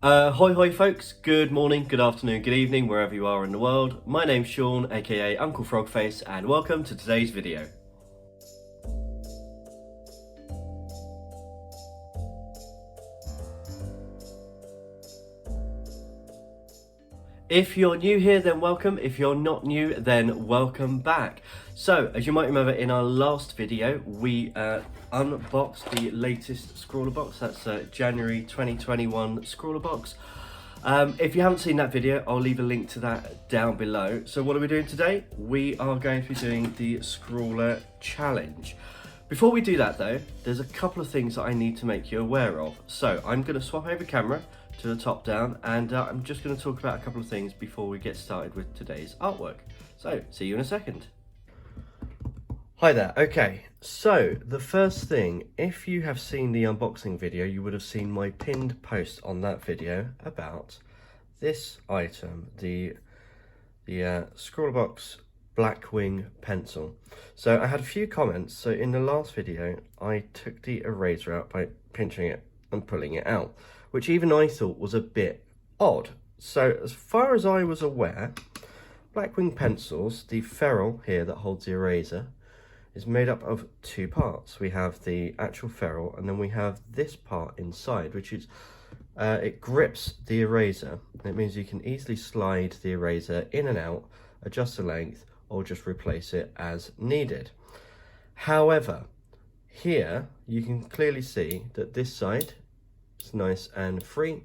Hoi hoi folks, good morning, good afternoon, good evening, wherever you are in the world. My name's Sean, aka Uncle Frogface, and welcome to today's video. If you're new here, then welcome. If you're not new, then welcome back. So, as you might remember in our last video, we unboxed the latest Scrawlrbox. That's January 2021 Scrawlrbox. If you haven't seen that video, I'll leave a link to that down below. So what are we doing today? We are going to be doing the Scrawlr Challenge. Before we do that though, there's a couple of things that I need to make you aware of. So I'm going to swap over camera to the top down, and I'm just going to talk about a couple of things before we get started with today's artwork. So see you in a second. Hi there. Okay, so the first thing, if you have seen the unboxing video, you would have seen my pinned post on that video about this item, the Scrawlrbox Blackwing pencil. So I had a few comments. So in the last video, I took the eraser out by pinching it and pulling it out, which even I thought was a bit odd. So as far as I was aware, Blackwing pencils, the ferrule here that holds the eraser, is made up of two parts. We have the actual ferrule, and then we have this part inside, which is it grips the eraser. It means you can easily slide the eraser in and out, adjust the length, or just replace it as needed. However, here you can clearly see that this side is nice and free.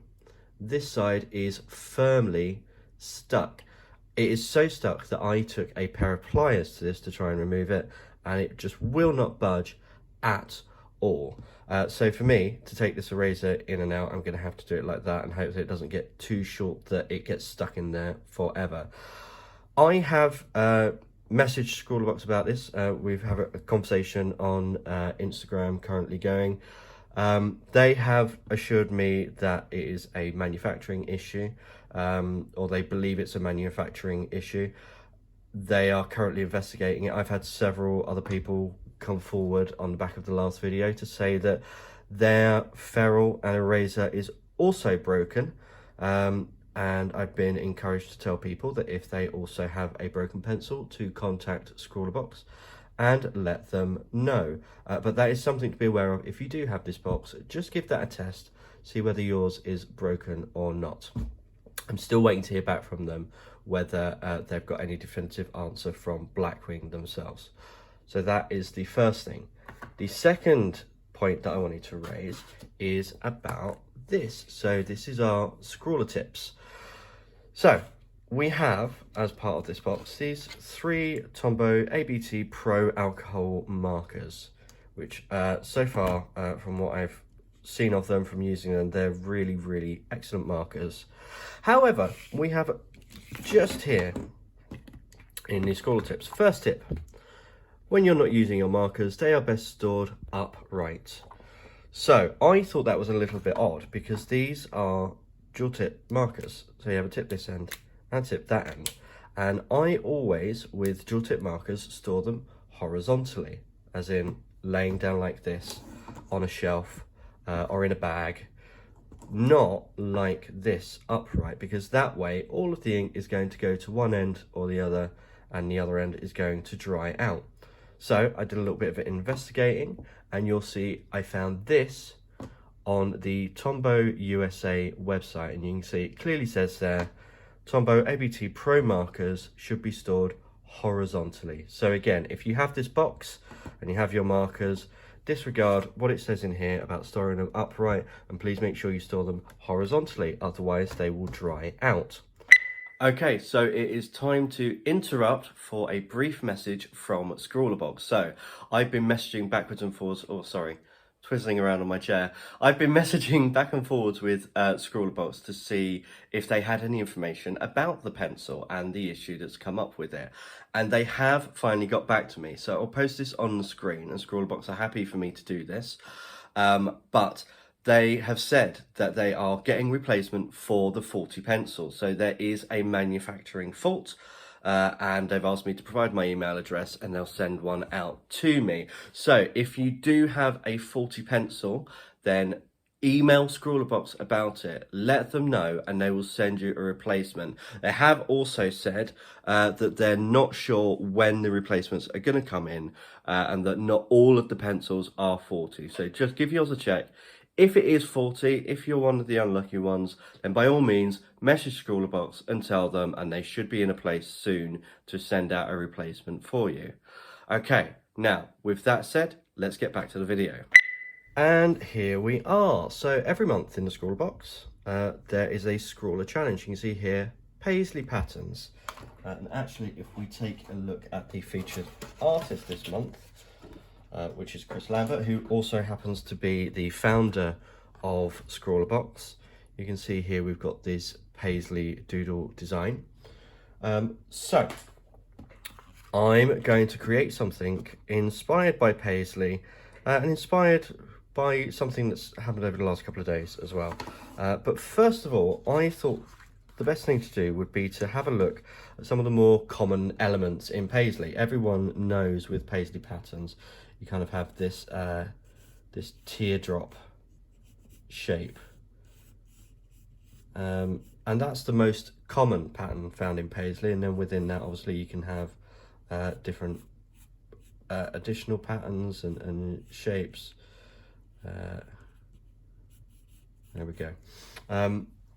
This side is firmly stuck. It is so stuck that I took a pair of pliers to this to try and remove it, and it just will not budge at all. So for me to take this eraser in and out, I'm going to have to do it like that and hope that it doesn't get too short that it gets stuck in there forever. I have messaged Scrawlrbox about this. We've had a conversation on Instagram currently going. They have assured me that it is a manufacturing issue, or they believe it's a manufacturing issue. They are currently investigating it. I've had several other people come forward on the back of the last video to say that their ferrule and eraser is also broken. And I've been encouraged to tell people that if they also have a broken pencil, to contact Scrawlrbox and let them know. But that is something to be aware of. If you do have this box, just give that a test, see whether yours is broken or not. I'm still waiting to hear back from them whether they've got any definitive answer from Blackwing themselves. So that is the first thing. The second point that I wanted to raise is about this. So this is our Scrawlr tips. So we have, as part of this box, these 3 Tombow ABT Pro alcohol markers, which so far, from what I've seen of them, from using them, they're really, really excellent markers. However, we have just here in the Scrawlr tips, first tip: when you're not using your markers, they are best stored upright. So I thought that was a little bit odd, because these are dual tip markers. So you have a tip this end and tip that end. And I always, with dual tip markers, store them horizontally, as in laying down like this on a shelf or in a bag, not like this upright, because that way all of the ink is going to go to one end or the other, and the other end is going to dry out. So I did a little bit of investigating, and you'll see I found this on the Tombow USA website, and you can see it clearly says there, Tombow ABT Pro markers should be stored horizontally. So again, if you have this box and you have your markers, disregard what it says in here about storing them upright, and please make sure you store them horizontally, otherwise they will dry out. Okay, so it is time to interrupt for a brief message from Scrawlrbox. So I've been messaging backwards and forwards, twizzling around on my chair. I've been messaging back and forwards with Scrawlrbox to see if they had any information about the pencil and the issue that's come up with it. And they have finally got back to me. So I'll post this on the screen, and Scrawlrbox are happy for me to do this. But they have said that they are getting replacement for the faulty pencil. So there is a manufacturing fault. And they've asked me to provide my email address, and they'll send one out to me. So if you do have a faulty pencil, then email Scrawlrbox about it, let them know, and they will send you a replacement. They have also said that they're not sure when the replacements are going to come in, and that not all of the pencils are faulty. So just give yours a check. If it is faulty, if you're one of the unlucky ones, then by all means message Scrawlrbox and tell them, and they should be in a place soon to send out a replacement for you. Okay, now with that said, let's get back to the video. And here we are. So every month in the Scrawlrbox, there is a Scrawlr challenge. You can see here, paisley patterns. And actually, if we take a look at the featured artist this month, which is Chris Lambert, who also happens to be the founder of Scrawlrbox, you can see here we've got this paisley doodle design. So I'm going to create something inspired by paisley and inspired by something that's happened over the last couple of days as well. But first of all, I thought the best thing to do would be to have a look at some of the more common elements in paisley. Everyone knows with paisley patterns, you kind of have this this teardrop shape. And that's the most common pattern found in paisley, and then within that obviously you can have different additional patterns and shapes. There we go.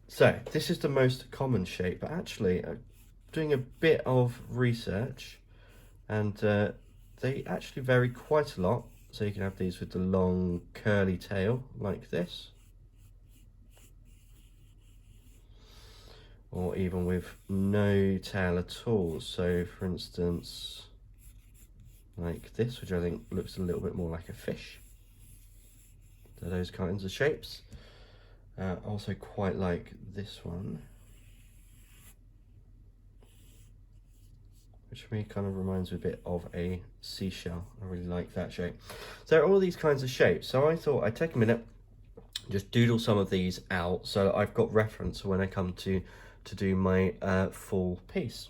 So this is the most common shape, but actually doing a bit of research, and they actually vary quite a lot. So you can have these with the long curly tail like this, or even with no tail at all. So for instance, like this, which I think looks a little bit more like a fish. So those kinds of shapes. Also quite like this one, which for me kind of reminds me a bit of a seashell. I really like that shape. So all these kinds of shapes. So I thought I'd take a minute, just doodle some of these out so that I've got reference when I come to do my full piece.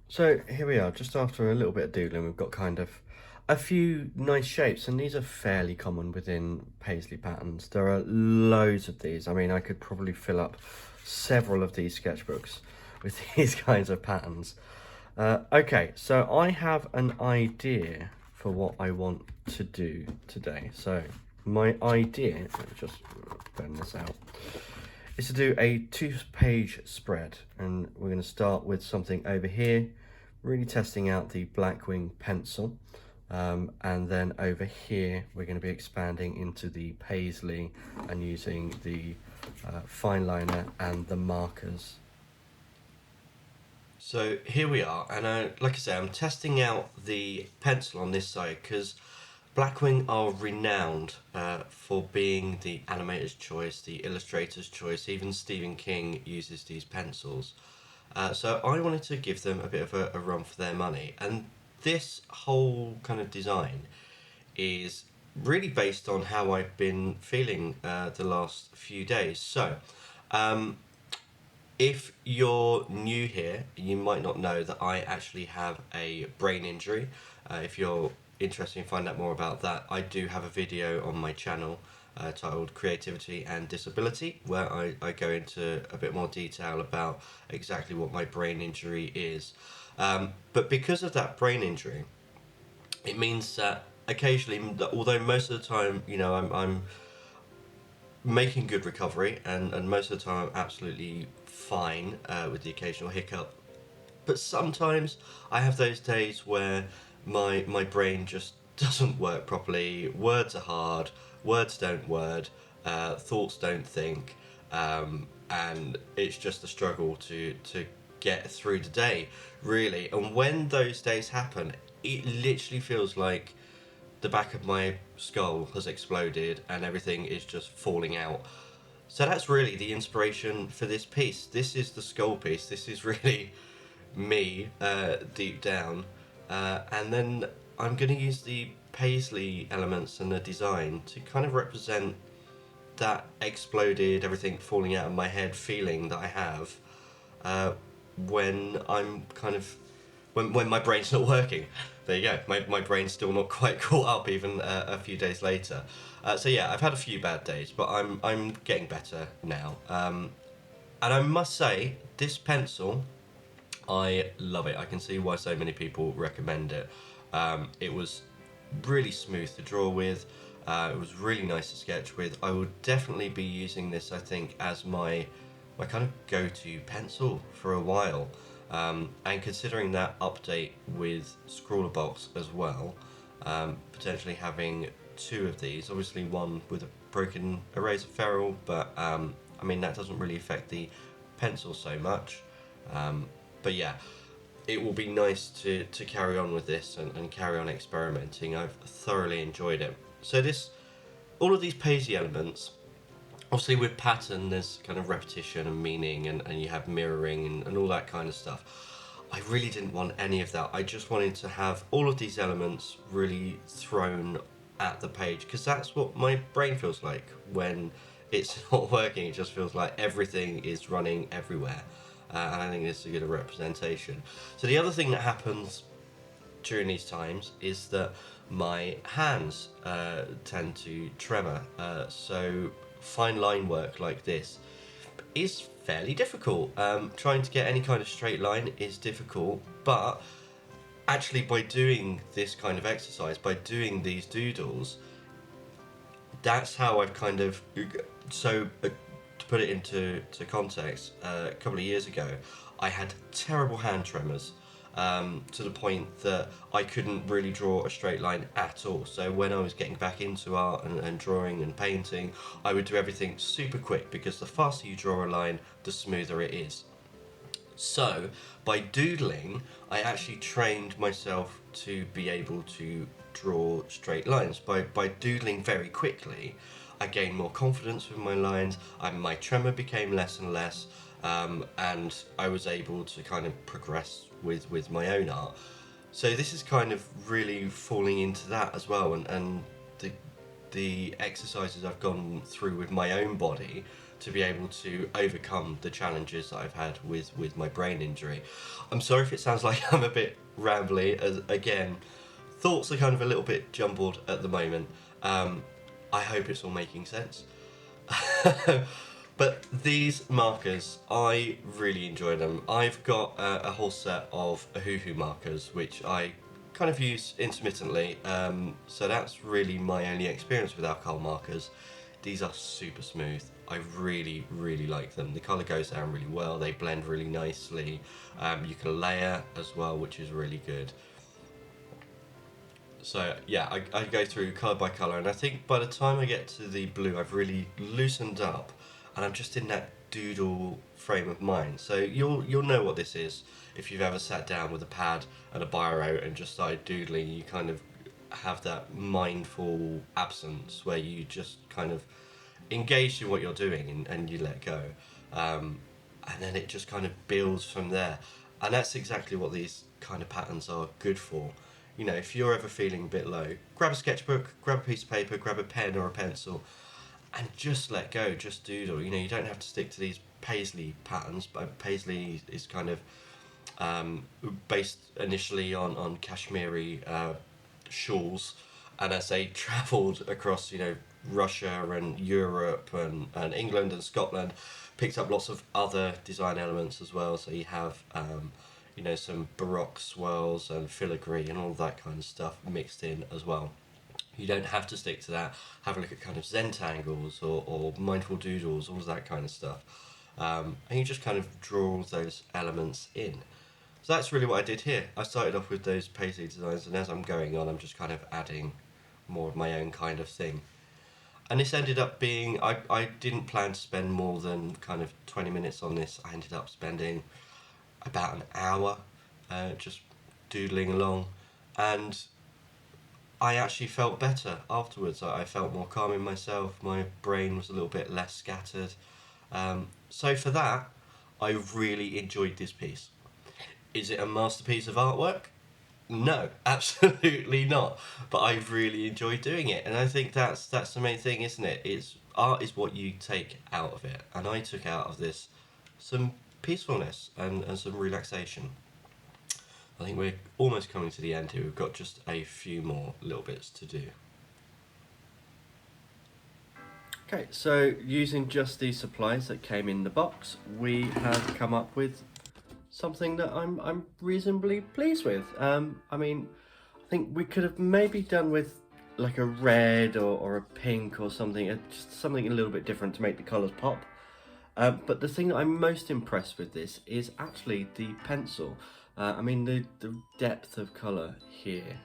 So here we are, just after a little bit of doodling, we've got kind of a few nice shapes, and these are fairly common within paisley patterns. There are loads of these. I mean, I could probably fill up several of these sketchbooks with these kinds of patterns. Okay, so I have an idea for what I want to do today. So my idea, let me just burn this out, is to do a 2-page spread, and we're going to start with something over here, really testing out the Blackwing pencil, and then over here we're going to be expanding into the paisley and using the fine liner and the markers. So here we are, and like I say, I'm testing out the pencil on this side because Blackwing are renowned for being the animator's choice, the illustrator's choice. Even Stephen King uses these pencils. So I wanted to give them a bit of a run for their money. And this whole kind of design is really based on how I've been feeling the last few days. So if you're new here, you might not know that I actually have a brain injury. If you're interested in finding out more about that, I do have a video on my channel titled Creativity and Disability, where I go into a bit more detail about exactly what my brain injury is. But because of that brain injury, it means that occasionally, although most of the time, you know, I'm making good recovery, and most of the time I'm absolutely fine with the occasional hiccup, but sometimes I have those days where my brain just doesn't work properly. Words are hard. Words don't word. Thoughts don't think. And it's just a struggle to get through the day, really. And when those days happen, it literally feels like the back of my skull has exploded and everything is just falling out. So that's really the inspiration for this piece. This is the skull piece. This is really me deep down. And then I'm going to use the paisley elements and the design to kind of represent that exploded, everything falling out of my head feeling that I have when I'm kind of when my brain's not working. There you go. My brain's still not quite caught up even a few days later. So yeah, I've had a few bad days, but I'm getting better now. And I must say, this pencil, I love it. I can see why so many people recommend it. It was really smooth to draw with. It was really nice to sketch with. I will definitely be using this, I think, as my kind of go-to pencil for a while. And considering that update with Scrawlrbox as well, potentially having two of these, obviously one with a broken eraser ferrule, but I mean that doesn't really affect the pencil so much. But yeah, it will be nice to carry on with this and carry on experimenting. I've thoroughly enjoyed it. So all of these paisley elements, obviously with pattern there's kind of repetition and meaning and you have mirroring and all that kind of stuff. I really didn't want any of that. I just wanted to have all of these elements really thrown at the page, because that's what my brain feels like when it's not working. It just feels like everything is running everywhere. And I think this is a good representation. So the other thing that happens during these times is that my hands tend to tremor. So fine line work like this is fairly difficult. Trying to get any kind of straight line is difficult, but actually by doing this kind of exercise, by doing these doodles, that's how I've kind of... So to put it into context, a couple of years ago I had terrible hand tremors, to the point that I couldn't really draw a straight line at all. So when I was getting back into art and drawing and painting, I would do everything super quick, because the faster you draw a line, the smoother it is. So by doodling, I actually trained myself to be able to draw straight lines. By doodling very quickly, I gained more confidence with my lines, my tremor became less and less, and I was able to kind of progress with my own art. So this is kind of really falling into that as well, and the exercises I've gone through with my own body to be able to overcome the challenges that I've had with my brain injury. I'm sorry if it sounds like I'm a bit rambly, as again, thoughts are kind of a little bit jumbled at the moment. I hope it's all making sense. But these markers, I really enjoy them. I've got a whole set of Ohuhu markers, which I kind of use intermittently, so that's really my only experience with alcohol markers. These are super smooth. I really, really like them. The colour goes down really well, they blend really nicely. You can layer as well, which is really good. So yeah, I go through colour by colour, and I think by the time I get to the blue, I've really loosened up, and I'm just in that doodle frame of mind. So you'll know what this is if you've ever sat down with a pad and a biro and just started doodling. You kind of have that mindful absence where you just kind of engage in what you're doing and you let go, and then it just kind of builds from there. And that's exactly what these kind of patterns are good for. You know, if you're ever feeling a bit low, grab a sketchbook, grab a piece of paper, grab a pen or a pencil, and just let go, just doodle. You know, you don't have to stick to these paisley patterns, but paisley is kind of based initially on Kashmiri shawls, and as they travelled across, you know, Russia and Europe and England and Scotland, picked up lots of other design elements as well. So you have you know, some Baroque swirls and filigree and all that kind of stuff mixed in as well. You don't have to stick to that. Have a look at kind of Zentangles or mindful doodles, all of that kind of stuff. And you just kind of draw those elements in. So that's really what I did here. I started off with those paisley designs, and as I'm going on, I'm just kind of adding more of my own kind of thing. And this ended up being, I didn't plan to spend more than kind of 20 minutes on this. I ended up spending about an hour just doodling along, and I actually felt better afterwards. I felt more calm in myself, my brain was a little bit less scattered. So for that, I really enjoyed this piece. Is it a masterpiece of artwork? No, absolutely not. But I really enjoyed doing it, and I think that's the main thing, isn't it? It's art is what you take out of it, and I took out of this some peacefulness and some relaxation. I think we're almost coming to the end here. We've got just a few more little bits to do. Okay, so using just these supplies that came in the box, we have come up with something that I'm reasonably pleased with. I mean, I think we could have maybe done with like a red or a pink or something, just something a little bit different to make the colours pop. But the thing that I'm most impressed with this is actually the pencil. I mean, the depth of colour here.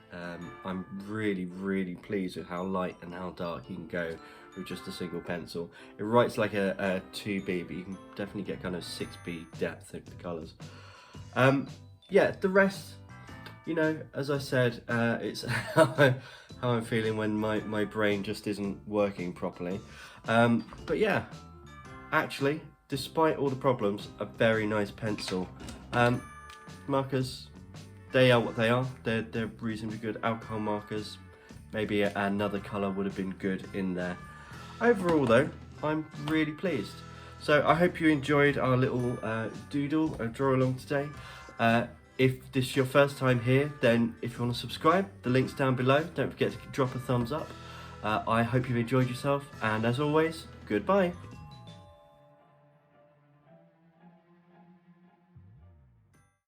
I'm really pleased with how light and how dark you can go with just a single pencil. It writes like a 2B, but you can definitely get kind of 6B depth of the colours. Yeah, the rest, you know, as I said, it's how I'm feeling when my brain just isn't working properly. But yeah, actually, despite all the problems, a very nice pencil. Markers, they are what they are. They're reasonably good. Alcohol markers, maybe another colour would have been good in there. Overall though, I'm really pleased. So I hope you enjoyed our little doodle and draw along today. If this is your first time here, then if you want to subscribe, the link's down below. Don't forget to drop a thumbs up. I hope you've enjoyed yourself, and as always, goodbye.